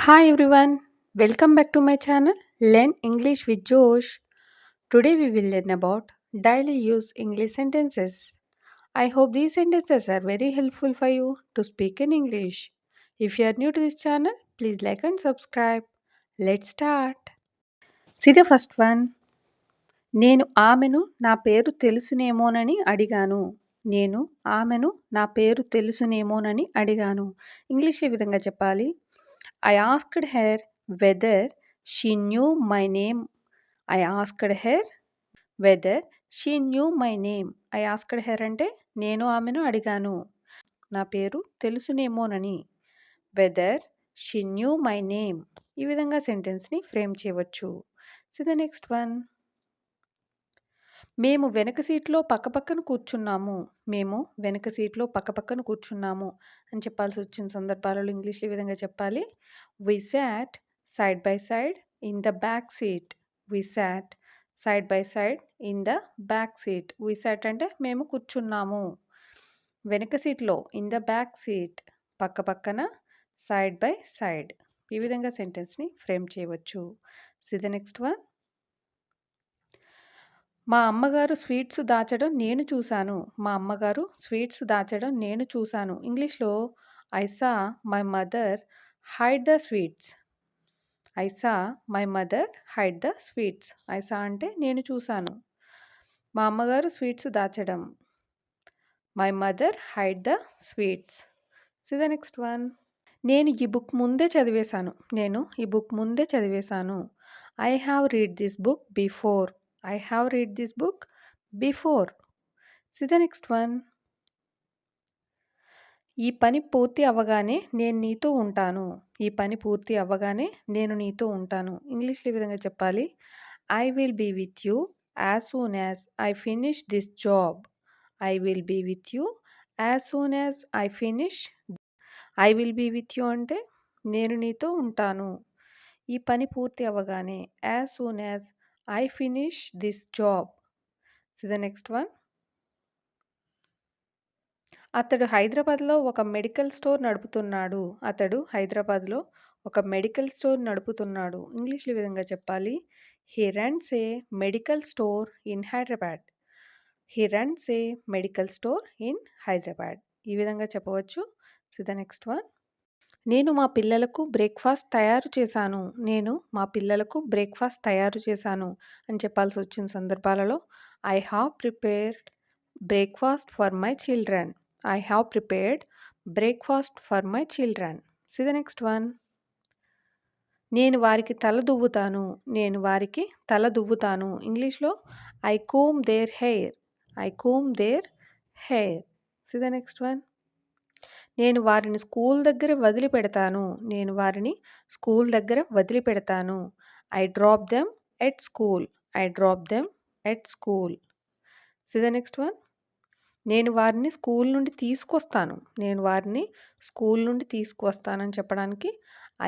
Hi everyone, welcome back to my channel Learn English with Josh. Today we will learn about daily use English sentences. I hope these sentences are very helpful for you to speak in English. If you are new to this channel, please like and subscribe. Let's start. See the first one. నేను ఆమెను నా పేరు తెలుసునేమోనని అడిగాను. నేను ఆమెను నా పేరు తెలుసునేమోనని అడిగాను. ఇంగ్లీష్‌లో ఈ విధంగా చెప్పాలి. I asked her whether she knew my name. I asked her whether she knew my name. I asked her అంటే నేను ఆమెను అడిగాను. నా పేరు తెలుసునేమోనని. Whether she knew my name. ఈ విధంగా సెంటెన్స్‌ని ఫ్రేమ్ చేయవచ్చు. See the next one. మేము వెనక సీట్‌లో పక్కపక్కన కూర్చున్నాము. మేము వెనక సీట్‌లో పక్కపక్కన కూర్చున్నాము అని చెప్పాల్సొచ్చిన సందర్భాలలో ఇంగ్లీష్‌లో ఈ విధంగా చెప్పాలి. We sat side by side in the back seat. We sat side by side in the back seat. We sat అంటే మేము కూర్చున్నాము. వెనక సీట్‌లో ఇన్ ద బ్యాక్ సీట్ పక్కపక్కన సైడ్ బై సైడ్. ఈ విధంగా సెంటెన్స్‌ని ఫ్రేమ్ చేయవచ్చు. See the next one. మా అమ్మగారు స్వీట్స్ దాచడం నేను చూశాను. మా అమ్మగారు స్వీట్స్ దాచడం నేను చూశాను. ఇంగ్లీష్‌లో I saw my mother hide the sweets. I saw my mother hide the sweets. I saw అంటే నేను చూశాను. మా అమ్మగారు స్వీట్స్ దాచడం. My mother hide the sweets. See the next one. నేను ఈ బుక్ ముందే చదివేశాను. నేను ఈ బుక్ ముందే చదివేశాను. I have read this book before. I have read this book before. See the next one. ఈ పని పూర్తి అవ్వగానే నేను నీతో ఉంటాను. ఈ పని పూర్తి అవ్వగానే నేను నీతో ఉంటాను. ఇంగ్లీష్‌లో ఈ విధంగా చెప్పాలి. I will be with you as soon as I finish this job. I will be with you as soon as I finish. I will be with you అంటే నేను నీతో ఉంటాను. ఈ పని పూర్తి అవ్వగానే as soon as I finish this job. See the next one. అతడు హైదరాబాద్‌లో ఒక మెడికల్ స్టోర్ నడుపుతున్నాడు. అతడు హైదరాబాద్‌లో ఒక మెడికల్ స్టోర్ నడుపుతున్నాడు. ఇంగ్లీష్‌లో ఈ విధంగా చెప్పాలి. He runs a medical store in Hyderabad. He runs a medical store in Hyderabad. ఈ విధంగా చెప్పవచ్చు. See the next one. నేను మా పిల్లలకు బ్రేక్‌ఫాస్ట్ తయారు చేశాను. నేను మా పిల్లలకు బ్రేక్‌ఫాస్ట్ తయారు చేశాను అని చెప్పాల్సొచ్చిన సందర్భాలలో I have prepared breakfast for my children. I have prepared breakfast for my children. See the next one. నేను వారికి తల దువ్వుతాను. నేను వారికి తల దువ్వుతాను. ఇంగ్లీష్‌లో I comb their hair. I comb their hair. See the next one. నేను వారిని స్కూల్ దగ్గర వదిలిపెడతాను. నేను వారిని స్కూల్ దగ్గర వదిలిపెడతాను. I drop them at school. I drop them at school. See the next one. నేను వారిని స్కూల్ నుండి తీసుకొస్తాను. నేను వారిని స్కూల్ నుండి తీసుకువస్తానని చెప్పడానికి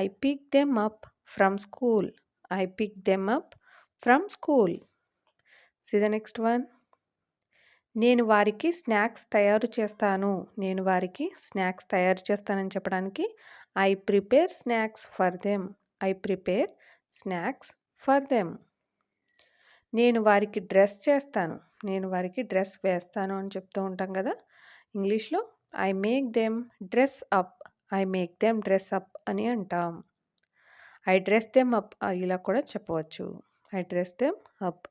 I pick them up from school. I pick them up from school. See the next one. నేను వారికి స్నాక్స్ తయారు చేస్తాను. నేను వారికి స్నాక్స్ తయారు చేస్తానని చెప్పడానికి I prepare snacks for them. I prepare snacks for them. నేను వారికి డ్రెస్ చేస్తాను. నేను వారికి డ్రెస్ వేస్తాను అని చెప్తూ ఉంటాం కదా. ఇంగ్లీష్‌లో I make them dress up. I make them dress up అని అంటాం. ఐ డ్రెస్ దెమ్ అప్ ఇలా కూడా చెప్పవచ్చు. I dress them up.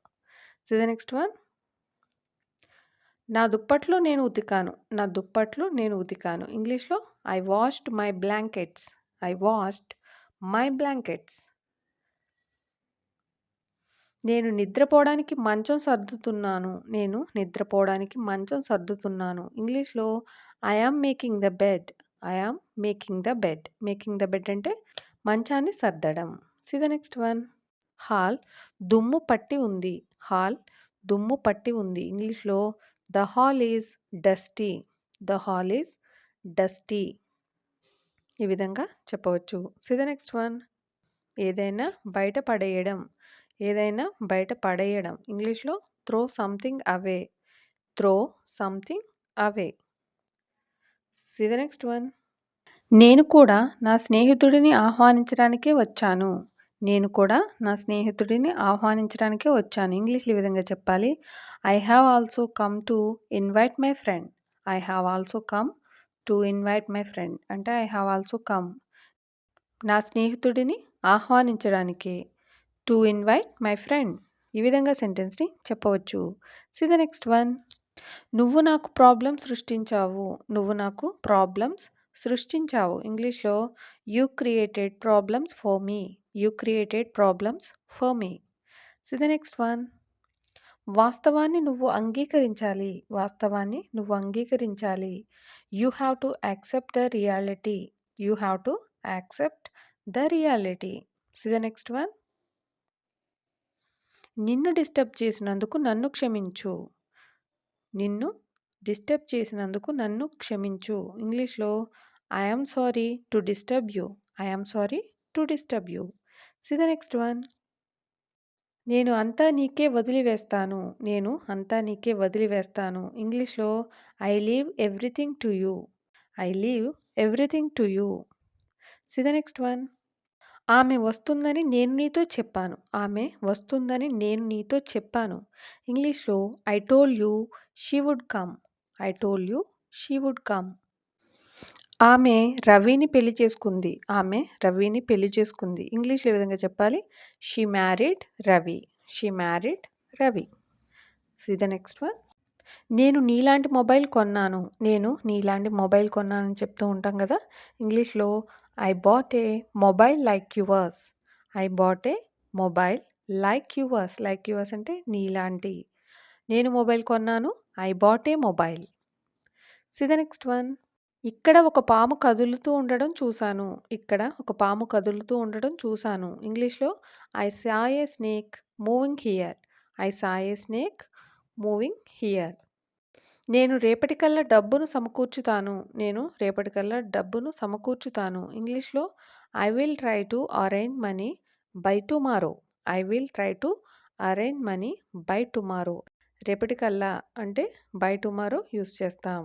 So the next one. నా దుప్పట్లు నేను ఉతికాను. నా దుప్పట్లు నేను ఉతికాను. ఇంగ్లీష్‌లో I washed my blankets. I washed my blankets. నేను నిద్రపోవడానికి మంచం సర్దుతున్నాను. నేను నిద్రపోవడానికి మంచం సర్దుతున్నాను. ఇంగ్లీష్‌లో I yam making the bed. I am making the bed. Making the bed అంటే మంచాన్ని సర్దడం. See the next one. Hall దుమ్ము పట్టి ఉంది. హాల్ దుమ్ము పట్టి ఉంది. ఇంగ్లీష్‌లో the hall is dusty. The hall is dusty. ఈ విధంగా చెప్పవచ్చు. See the next one. ఏదైనా బయట పడేయడం. ఏదైనా బయట పడేయడం. ఇంగ్లీష్‌లో throw something away. Throw something away. See the next one. నేను కూడా నా స్నేహితుడిని ఆహ్వానించడానికే వచ్చాను. నేను కూడా నా స్నేహితుడిని ఆహ్వానించడానికే వచ్చాను. ఇంగ్లీష్‌లో ఈ విధంగా చెప్పాలి. I have also come to invite my friend. I have also come to invite my friend అంటే ఐ హావ్ ఆల్సో కమ్ నా స్నేహితుడిని ఆహ్వానించడానికి. To invite my friend. ఈ విధంగా సెంటెన్స్‌ని చెప్పవచ్చు. See the next one. నువ్వు నాకు ప్రాబ్లమ్ సృష్టించావు. నువ్వు నాకు ప్రాబ్లమ్స్ సృష్టించావు. ఇంగ్లీష్‌లో you created problems for me. You created problems for me. See the next one. వాస్తవాన్ని నువ్వు అంగీకరించాలి. వాస్తవాన్ని నువ్వు అంగీకరించాలి. You have to accept the reality. You have to accept the reality. See the next one. నిన్ను disturb చేసినందుకు నన్ను క్షమించు. నిన్ను డిస్టర్బ్ చేసినందుకు నన్ను క్షమించు. ఇంగ్లీష్‌లో I am sorry to disturb you. I am sorry to disturb you. See the next one. నేను అంతా నీకే వదిలివేస్తాను. నేను అంతా నీకే వదిలివేస్తాను. ఇంగ్లీష్‌లో I leave everything to you. I leave everything to you. See the next one. ఆమె వస్తుందని నేను నీతో చెప్పాను. ఆమె వస్తుందని నేను నీతో చెప్పాను. ఇంగ్లీష్‌లో I told you she would come. I told you she would come. ఆమె రవిని పెళ్లి చేసుకుంది. ఆమె రవిని పెళ్లి చేసుకుంది. ఇంగ్లీష్‌లో ఏ విధంగా చెప్పాలి? She married Ravi. She married Ravi. See the next one. నేను నీలాంటి మొబైల్ కొన్నాను. నేను నీలాంటి మొబైల్ కొన్నానని చెప్తూ ఉంటాం కదా! ఇంగ్లీష్‌లో I bought a mobile like yours. I bought a mobile like yours. Like yours అంటే నీలాంటి. నేను మొబైల్ కొన్నాను. I bought a mobile. See the next one. ఇక్కడ ఒక పాము కదులుతూ ఉండడం చూశాను. ఇక్కడ ఒక పాము కదులుతూ ఉండడం చూశాను. ఇంగ్లీష్‌లో I saw a snake moving here. I saw a snake moving here. నేను రేపటికల్లా డబ్బును సమకూర్చుతాను. నేను రేపటికల్లా డబ్బును సమకూర్చుతాను. ఇంగ్లీష్‌లో I will try to arrange money by tomorrow. I will try to arrange money by tomorrow. రేపటికల్లా అంటే బై టుమారో యూజ్ చేస్తాం.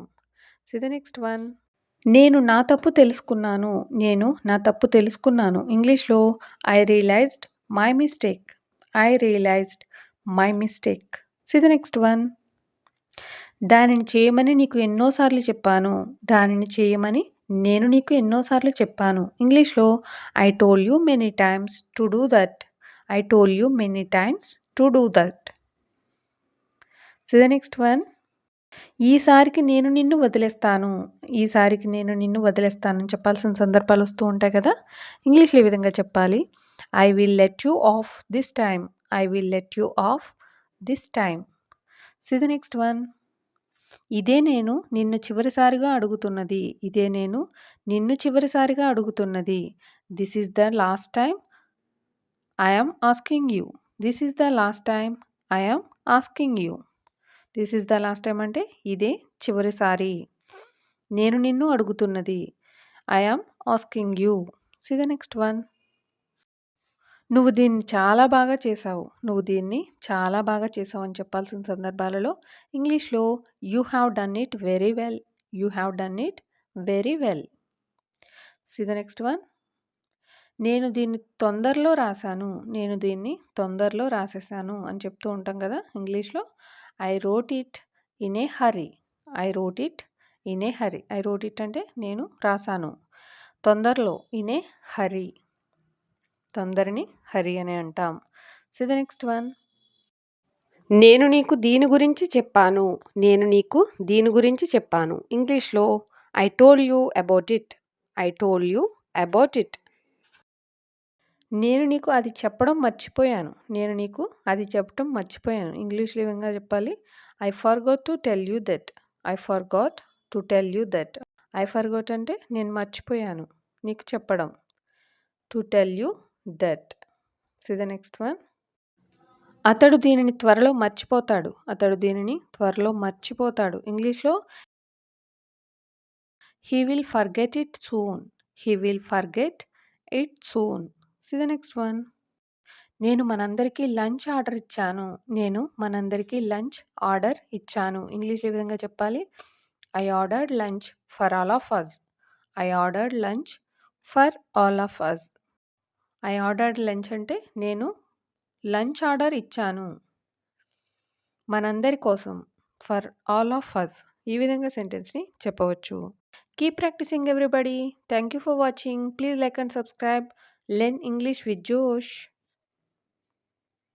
See the next one. నేను నా తప్పు తెలుసుకున్నాను. నేను నా తప్పు తెలుసుకున్నాను. ఇంగ్లీష్‌లో I realized my mistake. I realized my mistake. See the next one. దానిని చేయమని నీకు ఎన్నో సార్లు చెప్పాను. దానిని చేయమని నేను నీకు ఎన్నో సార్లు చెప్పాను. ఇంగ్లీష్‌లో I told you many times to do that. I told you many times to do that. See the next one. ఈసారికి నేను నిన్ను వదిలేస్తాను. ఈసారికి నేను నిన్ను వదిలేస్తానని చెప్పాల్సిన సందర్భాలు వస్తూ ఉంటాయి కదా! ఇంగ్లీష్‌లో ఈ విధంగా చెప్పాలి. I will let you off this time. I will let you off this time. See the next one. ఇదే నేను నిన్ను చివరిసారిగా అడుగుతున్నది. ఇదే నేను నిన్ను చివరిసారిగా అడుగుతున్నది. This is the last time I am asking you. This is the last time I am asking you. This is the last time అంటే ఇదే చివరిసారి. నేను నిన్ను అడుగుతున్నది. I am asking you. See the next one. నువ్వు దీన్ని చాలా బాగా చేశావు. నువ్వు దీన్ని చాలా బాగా చేశావు అని చెప్పాల్సిన సందర్భాలలో ఇంగ్లీష్‌లో you have done it very well. You have done it very well. See the next one. నేను దీన్ని తొందరలో రాశాను. నేను దీన్ని తొందరలో రాసేసాను అని చెప్తూ ఉంటాం కదా! ఇంగ్లీష్‌లో I wrote it in a hurry. I wrote it in a hurry. I wrote it అంటే నేను రాసాను. తొందరలో ఇన్ ఏ హర్రీ. తొందరని హర్రీ అని అంటాం. See the next one. నేను నీకు దీని గురించి చెప్పాను. నేను నీకు దీని గురించి చెప్పాను. ఇంగ్లీష్‌లో I told you about it. I told you about it. నేను నీకు అది చెప్పడం మర్చిపోయాను. నేను నీకు అది చెప్పటం మర్చిపోయాను. ఇంగ్లీష్‌లో ఈ విధంగా చెప్పాలి. I forgot to tell you that. I forgot to tell you that. I forgot అంటే నేను మర్చిపోయాను నీకు చెప్పడం. To tell you that. See the next one. అతడు దీనిని త్వరలో మర్చిపోతాడు. అతడు దీనిని త్వరలో మర్చిపోతాడు. ఇంగ్లీష్‌లో he will forget it soon. He will forget it soon. See the next one. నేను మనందరికీ లంచ్ ఆర్డర్ ఇచ్చాను. నేను మనందరికీ లంచ్ ఆర్డర్ ఇచ్చాను. ఇంగ్లీష్‌లో ఏ విధంగా చెప్పాలి? I ordered lunch for all of us. I ordered lunch for all of us. I ordered lunch అంటే నేను లంచ్ ఆర్డర్ ఇచ్చాను. మనందరి కోసం. For all of us. ఈ విధంగా సెంటెన్స్‌ని చెప్పవచ్చు. Keep practising everybody. Thank you for watching. Please like and subscribe. Learn English with జోష్.